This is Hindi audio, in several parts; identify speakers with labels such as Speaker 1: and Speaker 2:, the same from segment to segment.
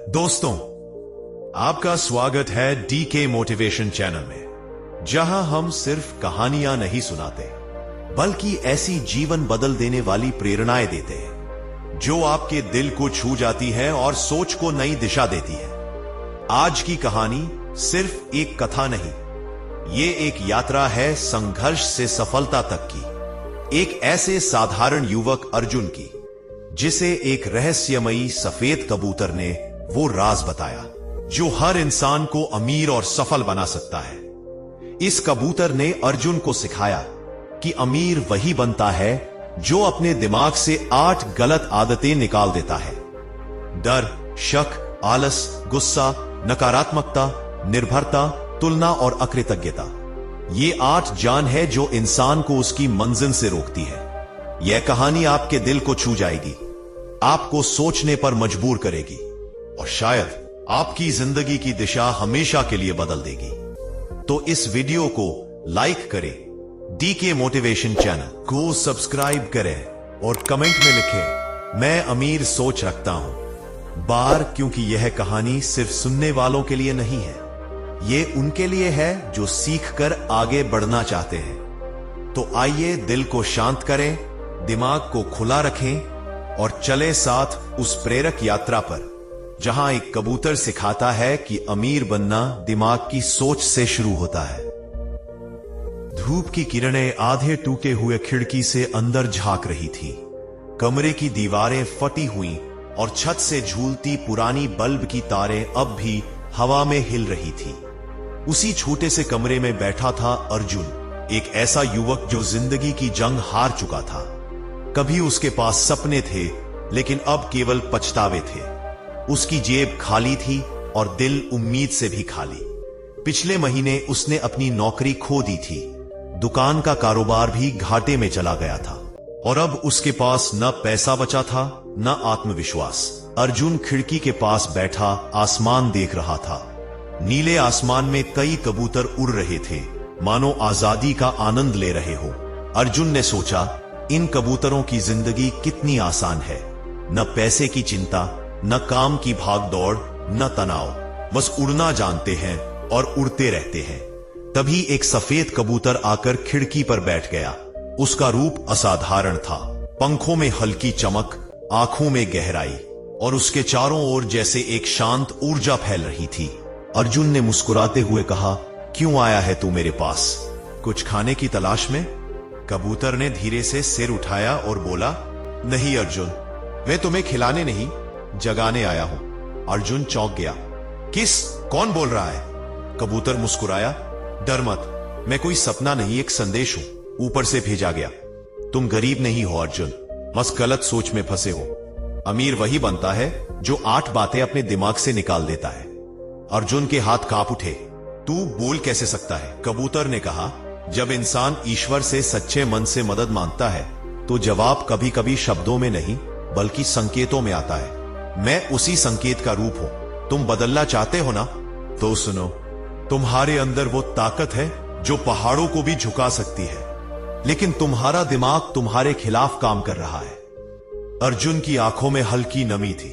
Speaker 1: दोस्तों, आपका स्वागत है डीके मोटिवेशन चैनल में, जहां हम सिर्फ कहानियां नहीं सुनाते बल्कि ऐसी जीवन बदल देने वाली प्रेरणाएं देते हैं जो आपके दिल को छू जाती है और सोच को नई दिशा देती है। आज की कहानी सिर्फ एक कथा नहीं, ये एक यात्रा है संघर्ष से सफलता तक की। एक ऐसे साधारण युवक अर्जुन की, जिसे एक रहस्यमयी सफेद कबूतर ने वो राज बताया जो हर इंसान को अमीर और सफल बना सकता है। इस कबूतर ने अर्जुन को सिखाया कि अमीर वही बनता है जो अपने दिमाग से 8 गलत आदतें निकाल देता है। डर, शक, आलस, गुस्सा, नकारात्मकता, निर्भरता, तुलना और अकृतज्ञता। ये 8 जान है जो इंसान को उसकी मंजिल से रोकती है। यह कहानी आपके दिल को छू जाएगी, आपको सोचने पर मजबूर करेगी और शायद आपकी जिंदगी की दिशा हमेशा के लिए बदल देगी। तो इस वीडियो को लाइक करें, डीके मोटिवेशन चैनल को सब्सक्राइब करें और कमेंट में लिखें, मैं अमीर सोच रखता हूं बार, क्योंकि यह कहानी सिर्फ सुनने वालों के लिए नहीं है, ये उनके लिए है जो सीखकर आगे बढ़ना चाहते हैं। तो आइए दिल को शांत करें, दिमाग को खुला रखें और चले साथ उस प्रेरक यात्रा पर, जहां एक कबूतर सिखाता है कि अमीर बनना दिमाग की सोच से शुरू होता है। धूप की किरणें आधे टूटे हुए खिड़की से अंदर झांक रही थी। कमरे की दीवारें फटी हुई और छत से झूलती पुरानी बल्ब की तारें अब भी हवा में हिल रही थी। उसी छोटे से कमरे में बैठा था अर्जुन, एक ऐसा युवक जो जिंदगी की जंग हार चुका था। कभी उसके पास सपने थे, लेकिन अब केवल पछतावे थे। उसकी जेब खाली थी और दिल उम्मीद से भी खाली। पिछले महीने उसने अपनी नौकरी खो दी थी, दुकान का कारोबार भी घाटे में चला गया था और अब उसके पास न पैसा बचा था न आत्मविश्वास। अर्जुन खिड़की के पास बैठा आसमान देख रहा था। नीले आसमान में कई कबूतर उड़ रहे थे, मानो आजादी का आनंद ले रहे हो। अर्जुन ने सोचा, इन कबूतरों की जिंदगी कितनी आसान है, न पैसे की चिंता, न काम की भाग दौड़, न तनाव, बस उड़ना जानते हैं और उड़ते रहते हैं। तभी एक सफेद कबूतर आकर खिड़की पर बैठ गया। उसका रूप असाधारण था, पंखों में हल्की चमक, आंखों में गहराई और उसके चारों ओर जैसे एक शांत ऊर्जा फैल रही थी। अर्जुन ने मुस्कुराते हुए कहा, क्यों आया है तू मेरे पास? कुछ खाने की तलाश में? कबूतर ने धीरे से सिर उठाया और बोला, नहीं अर्जुन, मैं तुम्हें खिलाने नहीं, जगाने आया हूं। अर्जुन चौंक गया। कौन बोल रहा है? कबूतर मुस्कुराया, डर मत, मैं कोई सपना नहीं, एक संदेश हूं, ऊपर से भेजा गया। तुम गरीब नहीं हो अर्जुन, बस गलत सोच में फंसे हो। अमीर वही बनता है जो 8 बातें अपने दिमाग से निकाल देता है। अर्जुन के हाथ कांप उठे। तू बोल कैसे सकता है? कबूतर ने कहा, जब इंसान ईश्वर से सच्चे मन से मदद मांगता है तो जवाब कभी कभी शब्दों में नहीं बल्कि संकेतों में आता है। मैं उसी संकेत का रूप हूं। तुम बदलना चाहते हो ना? तो सुनो, तुम्हारे अंदर वो ताकत है जो पहाड़ों को भी झुका सकती है, लेकिन तुम्हारा दिमाग तुम्हारे खिलाफ काम कर रहा है। अर्जुन की आंखों में हल्की नमी थी।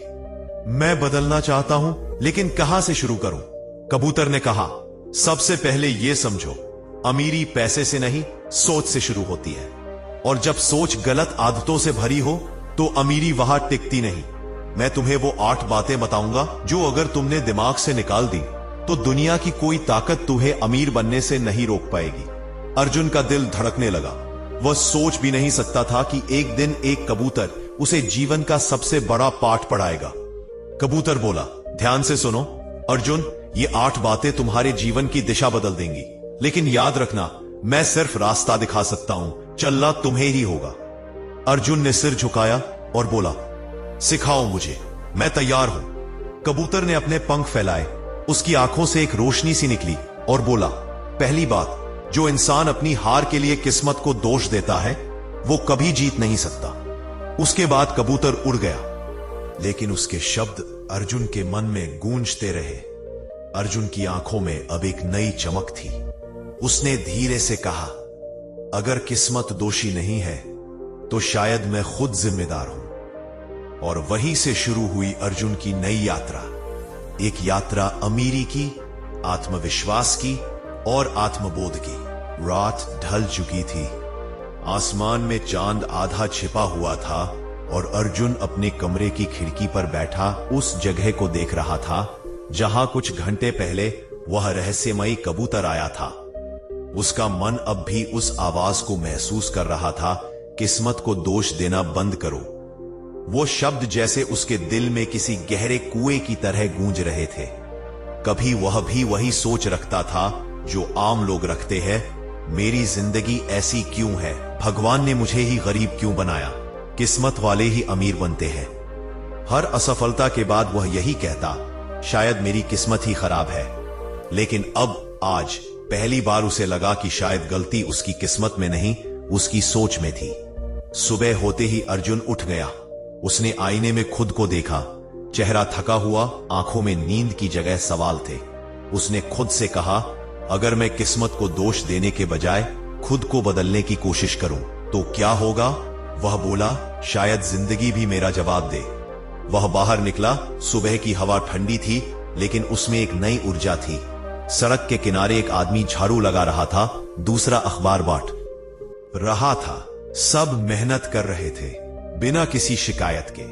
Speaker 1: मैं बदलना चाहता हूं, लेकिन कहां से शुरू करूं? कबूतर ने कहा, सबसे पहले यह समझो, अमीरी पैसे से नहीं, सोच से शुरू होती है। और जब सोच गलत आदतों से भरी हो तो अमीरी वहां टिकती नहीं। मैं तुम्हें वो 8 बातें बताऊंगा जो अगर तुमने दिमाग से निकाल दी तो दुनिया की कोई ताकत तुम्हें अमीर बनने से नहीं रोक पाएगी। अर्जुन का दिल धड़कने लगा। वह सोच भी नहीं सकता था कि एक दिन एक कबूतर उसे जीवन का सबसे बड़ा पाठ पढ़ाएगा। कबूतर बोला, ध्यान से सुनो अर्जुन, ये 8 बातें तुम्हारे जीवन की दिशा बदल देंगी, लेकिन याद रखना, मैं सिर्फ रास्ता दिखा सकता हूं, चलना तुम्हें ही होगा। अर्जुन ने सिर झुकाया और बोला, सिखाओ मुझे, मैं तैयार हूं। कबूतर ने अपने पंख फैलाए, उसकी आंखों से एक रोशनी सी निकली और बोला, पहली बात, जो इंसान अपनी हार के लिए किस्मत को दोष देता है वो कभी जीत नहीं सकता। उसके बाद कबूतर उड़ गया, लेकिन उसके शब्द अर्जुन के मन में गूंजते रहे। अर्जुन की आंखों में अब एक नई चमक थी। उसने धीरे से कहा, अगर किस्मत दोषी नहीं है तो शायद मैं खुद जिम्मेदार हूं। और वहीं से शुरू हुई अर्जुन की नई यात्रा। एक यात्रा अमीरी की, आत्मविश्वास की और आत्मबोध की। रात ढल चुकी थी। आसमान में चांद आधा छिपा हुआ था और अर्जुन अपने कमरे की खिड़की पर बैठा उस जगह को देख रहा था जहां कुछ घंटे पहले वह रहस्यमयी कबूतर आया था। उसका मन अब भी उस आवाज को महसूस कर रहा था, किस्मत को दोष देना बंद करो। वो शब्द जैसे उसके दिल में किसी गहरे कुएं की तरह गूंज रहे थे। कभी वह भी वही सोच रखता था जो आम लोग रखते हैं, मेरी जिंदगी ऐसी क्यों है, भगवान ने मुझे ही गरीब क्यों बनाया, किस्मत वाले ही अमीर बनते हैं। हर असफलता के बाद वह यही कहता, शायद मेरी किस्मत ही खराब है। लेकिन अब आज पहली बार उसे लगा कि शायद गलती उसकी किस्मत में नहीं, उसकी सोच में थी। सुबह होते ही अर्जुन उठ गया। उसने आईने में खुद को देखा। चेहरा थका हुआ, आंखों में नींद की जगह सवाल थे। उसने खुद से कहा, अगर मैं किस्मत को दोष देने के बजाय खुद को बदलने की कोशिश करूं तो क्या होगा? वह बोला, शायद जिंदगी भी मेरा जवाब दे। वह बाहर निकला। सुबह की हवा ठंडी थी, लेकिन उसमें एक नई ऊर्जा थी। सड़क के किनारे एक आदमी झाड़ू लगा रहा था, दूसरा अखबार बांट रहा था। सब मेहनत कर रहे थे, बिना किसी शिकायत के।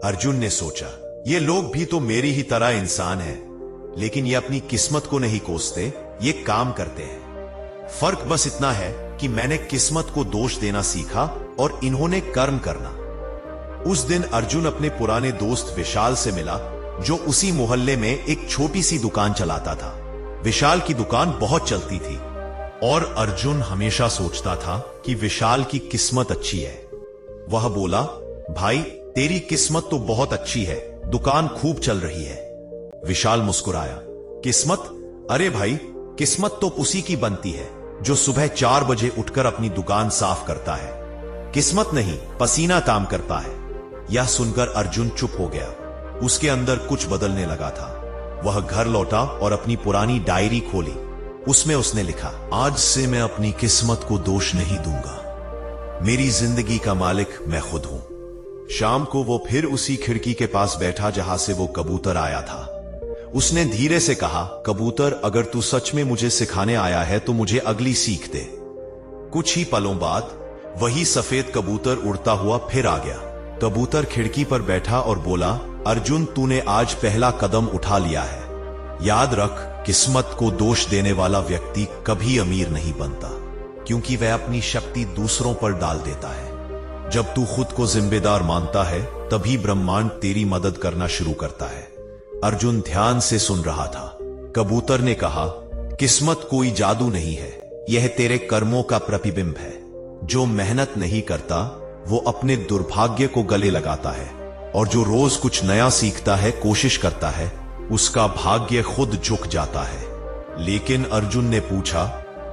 Speaker 1: अर्जुन ने सोचा, ये लोग भी तो मेरी ही तरह इंसान हैं, लेकिन ये अपनी किस्मत को नहीं कोसते, ये काम करते हैं। फर्क बस इतना है कि मैंने किस्मत को दोष देना सीखा और इन्होंने कर्म करना। उस दिन अर्जुन अपने पुराने दोस्त विशाल से मिला, जो उसी मोहल्ले में एक छोटी सी दुकान चलाता था। विशाल की दुकान बहुत चलती थी और अर्जुन हमेशा सोचता था कि विशाल की किस्मत अच्छी है। वह बोला, भाई तेरी किस्मत तो बहुत अच्छी है, दुकान खूब चल रही है। विशाल मुस्कुराया, किस्मत? अरे भाई, किस्मत तो उसी की बनती है जो सुबह 4 बजे उठकर अपनी दुकान साफ करता है। किस्मत नहीं, पसीना काम करता है। यह सुनकर अर्जुन चुप हो गया। उसके अंदर कुछ बदलने लगा था। वह घर लौटा और अपनी पुरानी डायरी खोली। उसमें उसने लिखा, आज से मैं अपनी किस्मत को दोष नहीं दूंगा। मेरी जिंदगी का मालिक मैं खुद हूं। शाम को वो फिर उसी खिड़की के पास बैठा जहां से वो कबूतर आया था। उसने धीरे से कहा, कबूतर, अगर तू सच में मुझे सिखाने आया है तो मुझे अगली सीख दे। कुछ ही पलों बाद वही सफेद कबूतर उड़ता हुआ फिर आ गया। कबूतर खिड़की पर बैठा और बोला, अर्जुन, तूने आज पहला कदम उठा लिया है। याद रख, किस्मत को दोष देने वाला व्यक्ति कभी अमीर नहीं बनता, क्योंकि वह अपनी शक्ति दूसरों पर डाल देता है। जब तू खुद को जिम्मेदार मानता है, तभी ब्रह्मांड तेरी मदद करना शुरू करता है। अर्जुन ध्यान से सुन रहा था। कबूतर ने कहा, किस्मत कोई जादू नहीं है, यह तेरे कर्मों का प्रतिबिंब है। जो मेहनत नहीं करता वो अपने दुर्भाग्य को गले लगाता है, और जो रोज कुछ नया सीखता है, कोशिश करता है, उसका भाग्य खुद झुक जाता है। लेकिन अर्जुन ने पूछा,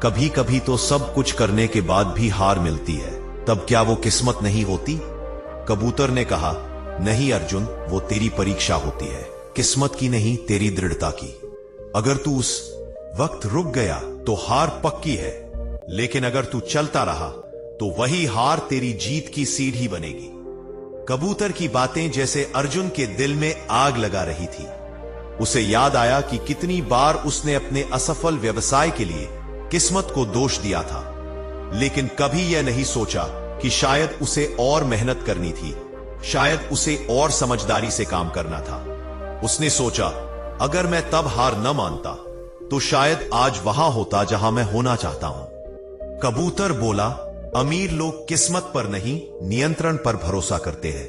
Speaker 1: कभी कभी तो सब कुछ करने के बाद भी हार मिलती है, तब क्या वो किस्मत नहीं होती? कबूतर ने कहा, नहीं अर्जुन, वो तेरी परीक्षा होती है, किस्मत की नहीं, तेरी दृढ़ता की। अगर तू उस वक्त रुक गया तो हार पक्की है, लेकिन अगर तू चलता रहा तो वही हार तेरी जीत की सीढ़ी बनेगी। कबूतर की बातें जैसे अर्जुन के दिल में आग लगा रही थी। उसे याद आया कि कितनी बार उसने अपने असफल व्यवसाय के लिए किस्मत को दोष दिया था, लेकिन कभी यह नहीं सोचा कि शायद उसे और मेहनत करनी थी, शायद उसे और समझदारी से काम करना था। उसने सोचा, अगर मैं तब हार न मानता तो शायद आज वहां होता जहां मैं होना चाहता हूं। कबूतर बोला, अमीर लोग किस्मत पर नहीं, नियंत्रण पर भरोसा करते हैं।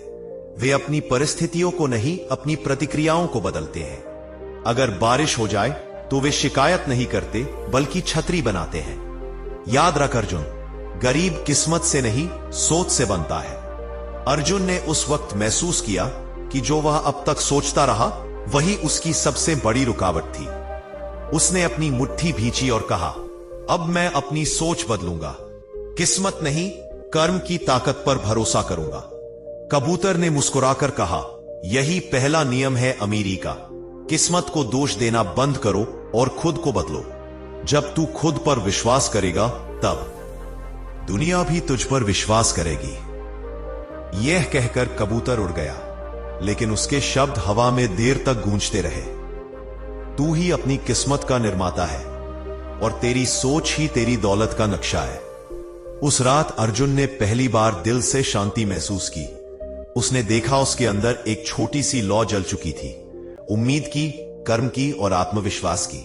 Speaker 1: वे अपनी परिस्थितियों को नहीं, अपनी प्रतिक्रियाओं को बदलते हैं। अगर बारिश हो जाए तो वे शिकायत नहीं करते, बल्कि छतरी बनाते हैं। याद रख अर्जुन, गरीब किस्मत से नहीं, सोच से बनता है। अर्जुन ने उस वक्त महसूस किया कि जो वह अब तक सोचता रहा, वही उसकी सबसे बड़ी रुकावट थी। उसने अपनी मुट्ठी भींची और कहा, अब मैं अपनी सोच बदलूंगा। किस्मत नहीं, कर्म की ताकत पर भरोसा करूंगा। कबूतर ने मुस्कुराकर कहा, यही पहला नियम है अमीरी का। किस्मत को दोष देना बंद करो और खुद को बदलो। जब तू खुद पर विश्वास करेगा, तब दुनिया भी तुझ पर विश्वास करेगी। यह कहकर कबूतर उड़ गया, लेकिन उसके शब्द हवा में देर तक गूंजते रहे। तू ही अपनी किस्मत का निर्माता है और तेरी सोच ही तेरी दौलत का नक्शा है। उस रात अर्जुन ने पहली बार दिल से शांति महसूस की। उसने देखा उसके अंदर एक छोटी सी लौ जल चुकी थी, उम्मीद की, कर्म की और आत्मविश्वास की।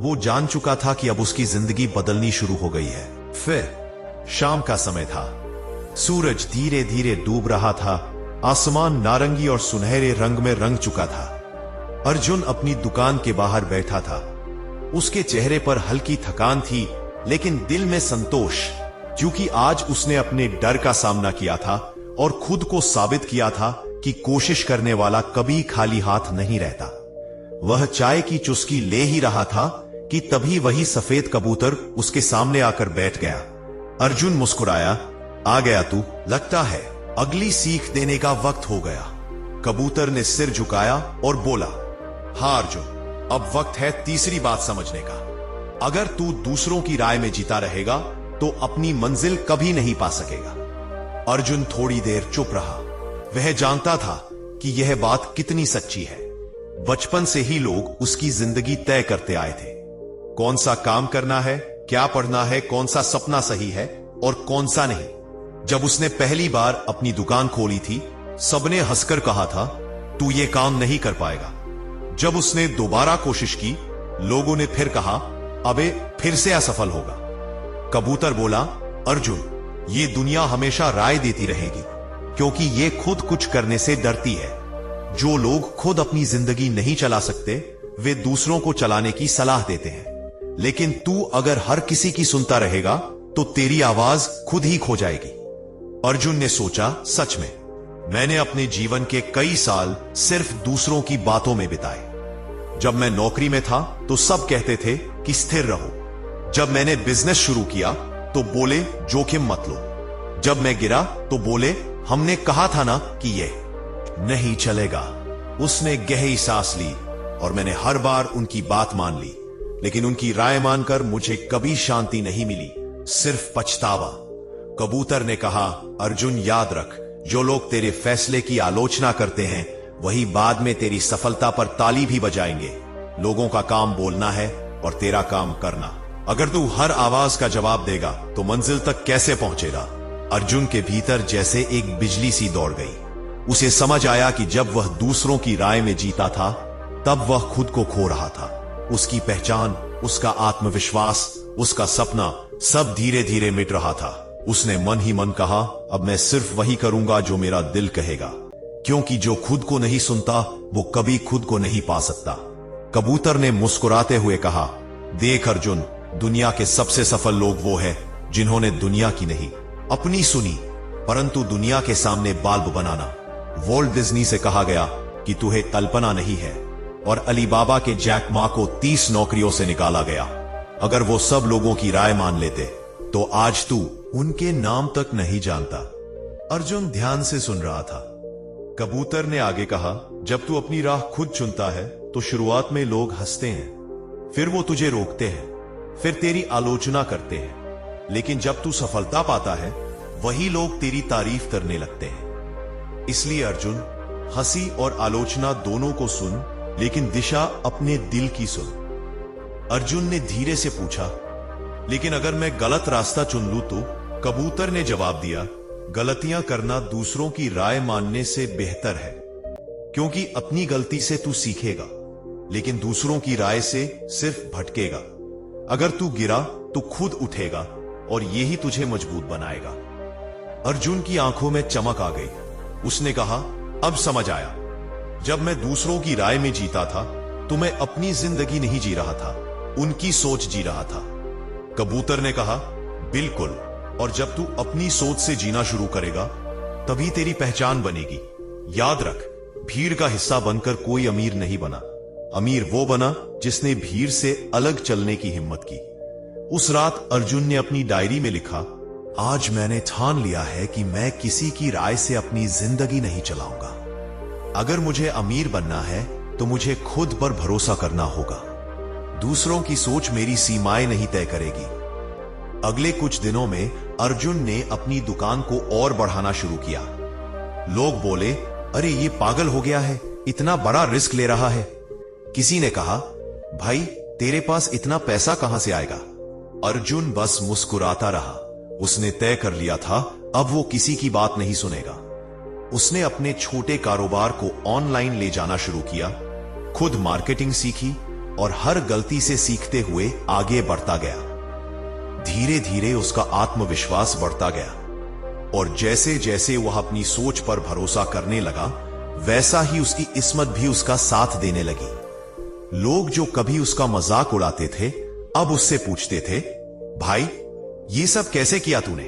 Speaker 1: वो जान चुका था कि अब उसकी जिंदगी बदलनी शुरू हो गई है। फिर शाम का समय था। सूरज धीरे धीरे डूब रहा था। आसमान नारंगी और सुनहरे रंग में रंग चुका था। अर्जुन अपनी दुकान के बाहर बैठा था। उसके चेहरे पर हल्की थकान थी, लेकिन दिल में संतोष, क्योंकि आज उसने अपने डर का सामना किया था और खुद को साबित किया था कि कोशिश करने वाला कभी खाली हाथ नहीं रहता। वह चाय की चुस्की ले ही रहा था कि तभी वही सफेद कबूतर उसके सामने आकर बैठ गया। अर्जुन मुस्कुराया। आ गया तू, लगता है अगली सीख देने का वक्त हो गया। कबूतर ने सिर झुकाया और बोला, हाँ अर्जुन, अब वक्त है तीसरी बात समझने का। अगर तू दूसरों की राय में जीता रहेगा तो अपनी मंजिल कभी नहीं पा सकेगा। अर्जुन थोड़ी देर चुप रहा। वह जानता था कि यह बात कितनी सच्ची है। बचपन से ही लोग उसकी जिंदगी तय करते आए थे। कौन सा काम करना है, क्या पढ़ना है, कौन सा सपना सही है और कौन सा नहीं। जब उसने पहली बार अपनी दुकान खोली थी, सबने हंसकर कहा था, तू ये काम नहीं कर पाएगा। जब उसने दोबारा कोशिश की, लोगों ने फिर कहा, अबे फिर से असफल होगा। कबूतर बोला, अर्जुन, ये दुनिया हमेशा राय देती रहेगी, क्योंकि ये खुद कुछ करने से डरती है। जो लोग खुद अपनी जिंदगी नहीं चला सकते, वे दूसरों को चलाने की सलाह देते हैं। लेकिन तू अगर हर किसी की सुनता रहेगा तो तेरी आवाज खुद ही खो जाएगी। अर्जुन ने सोचा, सच में मैंने अपने जीवन के कई साल सिर्फ दूसरों की बातों में बिताए। जब मैं नौकरी में था तो सब कहते थे कि स्थिर रहो। जब मैंने बिजनेस शुरू किया तो बोले जोखिम मत लो। जब मैं गिरा तो बोले हमने कहा था ना कि ये नहीं चलेगा। उसने गहरी सांस ली और मैंने हर बार उनकी बात मान ली, लेकिन उनकी राय मानकर मुझे कभी शांति नहीं मिली, सिर्फ पछतावा। कबूतर ने कहा, अर्जुन याद रख, जो लोग तेरे फैसले की आलोचना करते हैं वही बाद में तेरी सफलता पर ताली भी बजाएंगे। लोगों का काम बोलना है और तेरा काम करना। अगर तू हर आवाज का जवाब देगा तो मंजिल तक कैसे पहुंचेगा। अर्जुन के भीतर जैसे एक बिजली सी दौड़ गई। उसे समझ आया कि जब वह दूसरों की राय में जीता था तब वह खुद को खो रहा था। उसकी पहचान, उसका आत्मविश्वास, उसका सपना सब धीरे धीरे मिट रहा था। उसने मन ही मन कहा, अब मैं सिर्फ वही करूंगा जो मेरा दिल कहेगा, क्योंकि जो खुद को नहीं सुनता वो कभी खुद को नहीं पा सकता। कबूतर ने मुस्कुराते हुए कहा, देख अर्जुन, दुनिया के सबसे सफल लोग वो हैं जिन्होंने दुनिया की नहीं अपनी सुनी, परंतु दुनिया के सामने बाल्ब बनाना। वॉल्ट डिज्नी से कहा गया कि तुम्हें कल्पना नहीं है, और अली बाबा के जैक मा को 30 नौकरियों से निकाला गया। अगर वो सब लोगों की राय मान लेते तो आज तू उनके नाम तक नहीं जानता। अर्जुन ध्यान से सुन रहा था। कबूतर ने आगे कहा, जब तू अपनी राह खुद चुनता है तो शुरुआत में लोग हंसते हैं, फिर वो तुझे रोकते हैं, फिर तेरी आलोचना करते हैं, लेकिन जब तू सफलता पाता है वही लोग तेरी तारीफ करने लगते हैं। इसलिए अर्जुन, हंसी और आलोचना दोनों को सुन, लेकिन दिशा अपने दिल की सुन। अर्जुन ने धीरे से पूछा, लेकिन अगर मैं गलत रास्ता चुन लूं तो? कबूतर ने जवाब दिया, गलतियां करना दूसरों की राय मानने से बेहतर है, क्योंकि अपनी गलती से तू सीखेगा, लेकिन दूसरों की राय से सिर्फ भटकेगा। अगर तू गिरा तो खुद उठेगा और यही तुझे मजबूत बनाएगा। अर्जुन की आंखों में चमक आ गई। उसने कहा, अब समझ आया, जब मैं दूसरों की राय में जीता था तो मैं अपनी जिंदगी नहीं जी रहा था, उनकी सोच जी रहा था। कबूतर ने कहा, बिल्कुल, और जब तू अपनी सोच से जीना शुरू करेगा तभी तेरी पहचान बनेगी। याद रख, भीड़ का हिस्सा बनकर कोई अमीर नहीं बना। अमीर वो बना जिसने भीड़ से अलग चलने की हिम्मत की। उस रात अर्जुन ने अपनी डायरी में लिखा, आज मैंने ठान लिया है कि मैं किसी की राय से अपनी जिंदगी नहीं चलाऊंगा। अगर मुझे अमीर बनना है तो मुझे खुद पर भरोसा करना होगा। दूसरों की सोच मेरी सीमाएं नहीं तय करेगी। अगले कुछ दिनों में अर्जुन ने अपनी दुकान को और बढ़ाना शुरू किया। लोग बोले, अरे ये पागल हो गया है, इतना बड़ा रिस्क ले रहा है। किसी ने कहा, भाई तेरे पास इतना पैसा कहां से आएगा? अर्जुन बस मुस्कुराता रहा। उसने तय कर लिया था अब वो किसी की बात नहीं सुनेगा। उसने अपने छोटे कारोबार को ऑनलाइन ले जाना शुरू किया, खुद मार्केटिंग सीखी और हर गलती से सीखते हुए आगे बढ़ता गया। धीरे धीरे उसका आत्मविश्वास बढ़ता गया और जैसे जैसे वह अपनी सोच पर भरोसा करने लगा, वैसा ही उसकी किस्मत भी उसका साथ देने लगी। लोग जो कभी उसका मजाक उड़ाते थे, अब उससे पूछते थे, भाई ये सब कैसे किया तूने?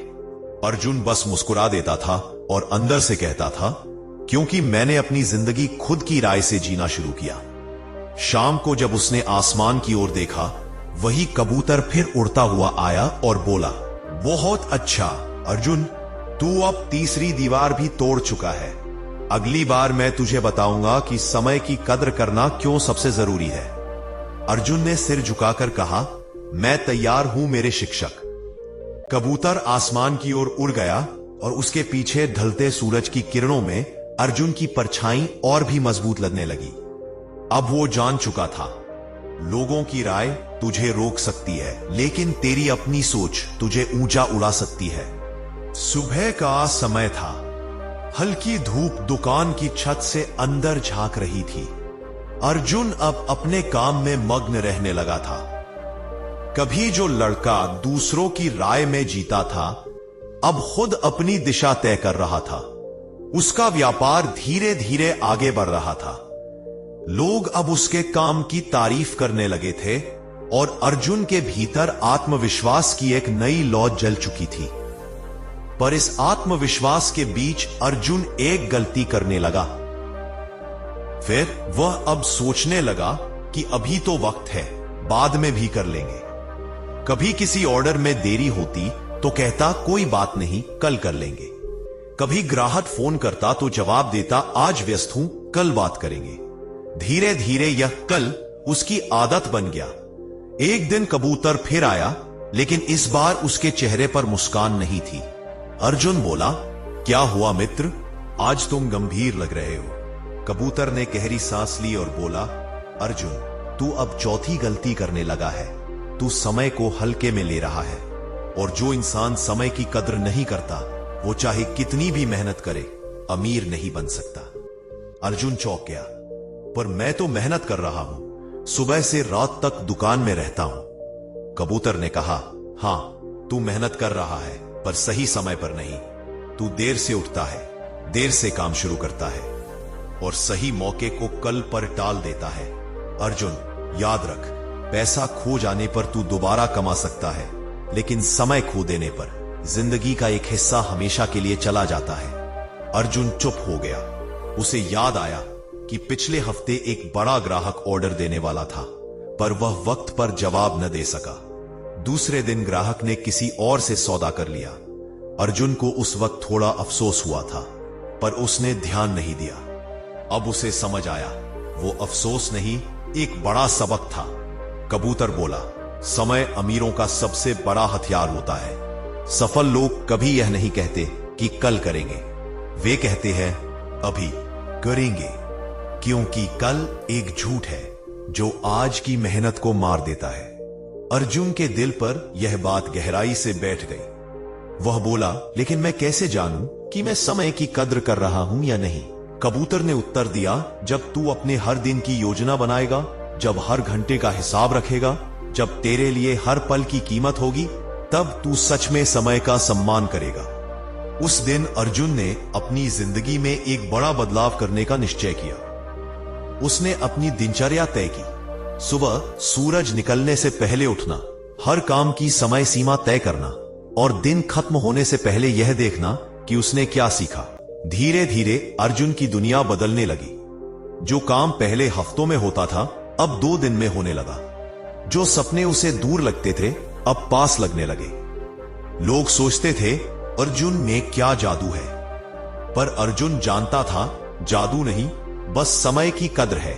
Speaker 1: अर्जुन बस मुस्कुरा देता था और अंदर से कहता था, क्योंकि मैंने अपनी जिंदगी खुद की राय से जीना शुरू किया। शाम को जब उसने आसमान की ओर देखा, वही कबूतर फिर उड़ता हुआ आया और बोला, बहुत अच्छा अर्जुन, तू अब तीसरी दीवार भी तोड़ चुका है। अगली बार मैं तुझे बताऊंगा कि समय की कद्र करना क्यों सबसे जरूरी है। अर्जुन ने सिर झुकाकर कहा, मैं तैयार हूं मेरे शिक्षक। कबूतर आसमान की ओर उड़ गया और उसके पीछे ढलते सूरज की किरणों में अर्जुन की परछाई और भी मजबूत लगने लगी। अब वो जान चुका था, लोगों की राय तुझे रोक सकती है, लेकिन तेरी अपनी सोच तुझे ऊंचा उड़ा सकती है। सुबह का समय था। हल्की धूप दुकान की छत से अंदर झांक रही थी। अर्जुन अब अपने काम में मग्न रहने लगा था। कभी जो लड़का दूसरों की राय में जीता था, अब खुद अपनी दिशा तय कर रहा था। उसका व्यापार धीरे धीरे आगे बढ़ रहा था। लोग अब उसके काम की तारीफ करने लगे थे और अर्जुन के भीतर आत्मविश्वास की एक नई लौ जल चुकी थी। पर इस आत्मविश्वास के बीच अर्जुन एक गलती करने लगा। फिर वह अब सोचने लगा कि अभी तो वक्त है, बाद में भी कर लेंगे। कभी किसी ऑर्डर में देरी होती तो कहता, कोई बात नहीं, कल कर लेंगे। कभी ग्राहक फोन करता तो जवाब देता, आज व्यस्त हूं, कल बात करेंगे। धीरे धीरे यह कल उसकी आदत बन गया। एक दिन कबूतर फिर आया, लेकिन इस बार उसके चेहरे पर मुस्कान नहीं थी। अर्जुन बोला, क्या हुआ मित्र, आज तुम गंभीर लग रहे हो। कबूतर ने गहरी सांस ली और बोला, अर्जुन तू अब चौथी गलती करने लगा है। तू समय को हल्के में ले रहा है और जो इंसान समय की कद्र नहीं करता, वो चाहे कितनी भी मेहनत करे, अमीर नहीं बन सकता। अर्जुन चौंक गया, पर मैं तो मेहनत कर रहा हूं, सुबह से रात तक दुकान में रहता हूं। कबूतर ने कहा, हां तू मेहनत कर रहा है, पर सही समय पर नहीं। तू देर से उठता है, देर से काम शुरू करता है और सही मौके को कल पर टाल देता है। अर्जुन याद रख, पैसा खो जाने पर तू दोबारा कमा सकता है, लेकिन समय खो देने पर जिंदगी का एक हिस्सा हमेशा के लिए चला जाता है। अर्जुन चुप हो गया। उसे याद आया कि पिछले हफ्ते एक बड़ा ग्राहक ऑर्डर देने वाला था, पर वह वक्त पर जवाब न दे सका। दूसरे दिन ग्राहक ने किसी और से सौदा कर लिया। अर्जुन को उस वक्त थोड़ा अफसोस हुआ था, पर उसने ध्यान नहीं दिया। अब उसे समझ आया, वो अफसोस नहीं, एक बड़ा सबक था। कबूतर बोला, समय अमीरों का सबसे बड़ा हथियार होता है। सफल लोग कभी यह नहीं कहते कि कल करेंगे, वे कहते हैं अभी करेंगे, क्योंकि कल एक झूठ है जो आज की मेहनत को मार देता है। अर्जुन के दिल पर यह बात गहराई से बैठ गई। वह बोला, लेकिन मैं कैसे जानूं कि मैं समय की कद्र कर रहा हूं या नहीं? कबूतर ने उत्तर दिया, जब तू अपने हर दिन की योजना बनाएगा, जब हर घंटे का हिसाब रखेगा, जब तेरे लिए हर पल की कीमत होगी, तब तू सच में समय का सम्मान करेगा। उस दिन अर्जुन ने अपनी जिंदगी में एक बड़ा बदलाव करने का निश्चय किया। उसने अपनी दिनचर्या तय की। सुबह सूरज निकलने से पहले उठना, हर काम की समय सीमा तय करना और दिन खत्म होने से पहले यह देखना कि उसने क्या सीखा। धीरे धीरे अर्जुन की दुनिया बदलने लगी। जो काम पहले हफ्तों में होता था, अब 2 दिन में होने लगा। जो सपने उसे दूर लगते थे, अब पास लगने लगे। लोग सोचते थे, अर्जुन में क्या जादू है? पर अर्जुन जानता था, जादू नहीं, बस समय की कद्र है।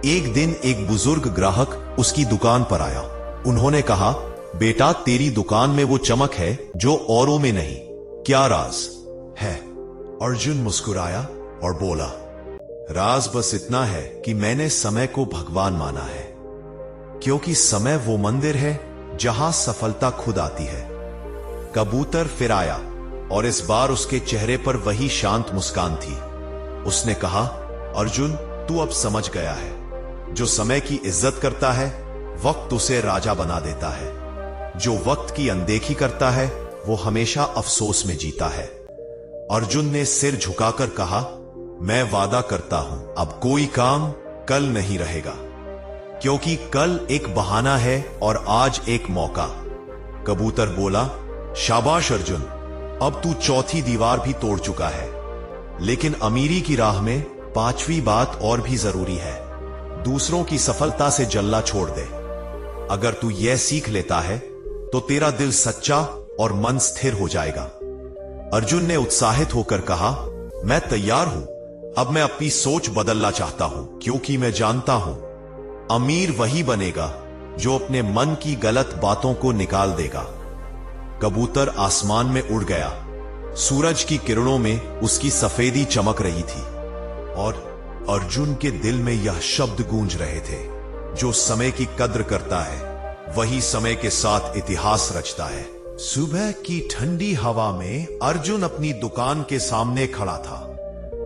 Speaker 1: एक दिन एक बुजुर्ग ग्राहक उसकी दुकान पर आया। उन्होंने कहा, बेटा तेरी दुकान में वो चमक है जो औरों में नहीं, क्या राज है? अर्जुन मुस्कुराया और बोला, राज बस इतना है कि मैंने समय को भगवान माना है। क्योंकि समय वो मंदिर है जहां सफलता खुद आती है। कबूतर फिर आया और इस बार उसके चेहरे पर वही शांत मुस्कान थी। उसने कहा, अर्जुन, तू अब समझ गया है, जो समय की इज्जत करता है वक्त उसे राजा बना देता है। जो वक्त की अनदेखी करता है वो हमेशा अफसोस में जीता है। अर्जुन ने सिर झुकाकर कहा, मैं वादा करता हूं अब कोई काम कल नहीं रहेगा, क्योंकि कल एक बहाना है और आज एक मौका। कबूतर बोला, शाबाश अर्जुन, अब तू चौथी दीवार भी तोड़ चुका है, लेकिन अमीरी की राह में पांचवी बात और भी जरूरी है, दूसरों की सफलता से जलना छोड़ दे। अगर तू यह सीख लेता है तो तेरा दिल सच्चा और मन स्थिर हो जाएगा। अर्जुन ने उत्साहित होकर कहा, मैं तैयार हूं, अब मैं अपनी सोच बदलना चाहता हूं, क्योंकि मैं जानता हूं अमीर वही बनेगा जो अपने मन की गलत बातों को निकाल देगा। कबूतर आसमान में उड़ गया। सूरज की किरणों में उसकी सफेदी चमक रही थी और अर्जुन के दिल में यह शब्द गूंज रहे थे, जो समय की कद्र करता है वही समय के साथ इतिहास रचता है। सुबह की ठंडी हवा में अर्जुन अपनी दुकान के सामने खड़ा था।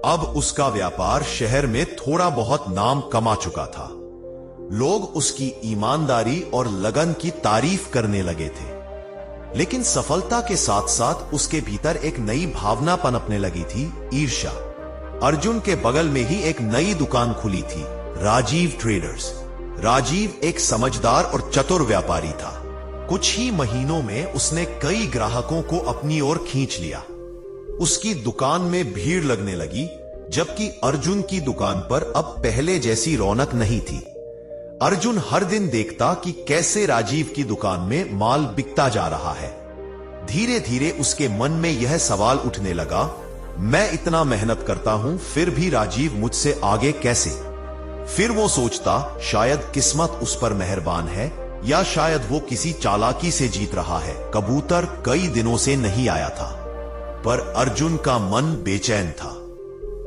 Speaker 1: अब उसका व्यापार शहर में थोड़ा बहुत नाम कमा चुका था। लोग उसकी ईमानदारी और लगन की तारीफ करने लगे थे, लेकिन सफलता के साथ साथ उसके भीतर एक नई भावना पनपने लगी थी, ईर्ष्या। अर्जुन के बगल में ही एक नई दुकान खुली थी, राजीव ट्रेडर्स। राजीव एक समझदार और चतुर व्यापारी था। कुछ ही महीनों में उसने कई ग्राहकों को अपनी ओर खींच लिया। उसकी दुकान में भीड़ लगने लगी, जबकि अर्जुन की दुकान पर अब पहले जैसी रौनक नहीं थी। अर्जुन हर दिन देखता कि कैसे राजीव की दुकान में माल बिकता जा रहा है। धीरे धीरे उसके मन में यह सवाल उठने लगा, मैं इतना मेहनत करता हूं फिर भी राजीव मुझसे आगे कैसे? फिर वो सोचता, शायद किस्मत उस पर मेहरबान है या शायद वो किसी चालाकी से जीत रहा है। कबूतर कई दिनों से नहीं आया था, पर अर्जुन का मन बेचैन था।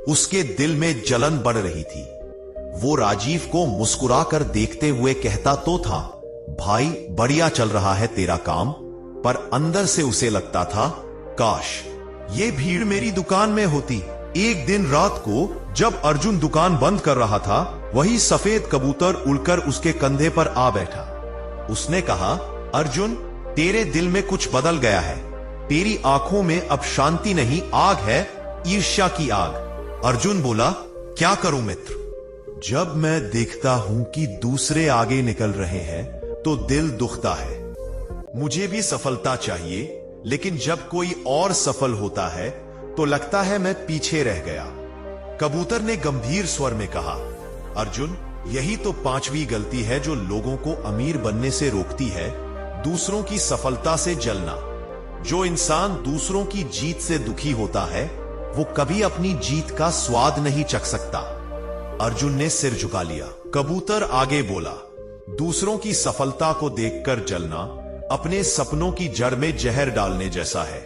Speaker 1: उसके दिल में जलन बढ़ रही थी। वो राजीव को मुस्कुराकर देखते हुए कहता तो था, भाई बढ़िया चल रहा है तेरा काम, पर अंदर से उसे लगता था, काश ये भीड़ मेरी दुकान में होती। एक दिन रात को जब अर्जुन दुकान बंद कर रहा था, वही सफेद कबूतर उड़कर उसके कंधे पर आ बैठा। उसने कहा, अर्जुन, तेरे दिल में कुछ बदल गया है। तेरी आंखों में अब शांति नहीं, आग है, ईर्ष्या की आग। अर्जुन बोला, क्या करूं मित्र? जब मैं देखता हूं कि दूसरे आगे निकल रहे हैं तो दिल दुखता है। मुझे भी सफलता चाहिए, लेकिन जब कोई और सफल होता है तो लगता है मैं पीछे रह गया। कबूतर ने गंभीर स्वर में कहा, अर्जुन, यही तो पांचवी गलती है जो लोगों को अमीर बनने से रोकती है, दूसरों की सफलता से जलना। जो इंसान दूसरों की जीत से दुखी होता है वो कभी अपनी जीत का स्वाद नहीं चख सकता। अर्जुन ने सिर झुका लिया। कबूतर आगे बोला, दूसरों की सफलता को देखकर जलना अपने सपनों की जड़ में जहर डालने जैसा है।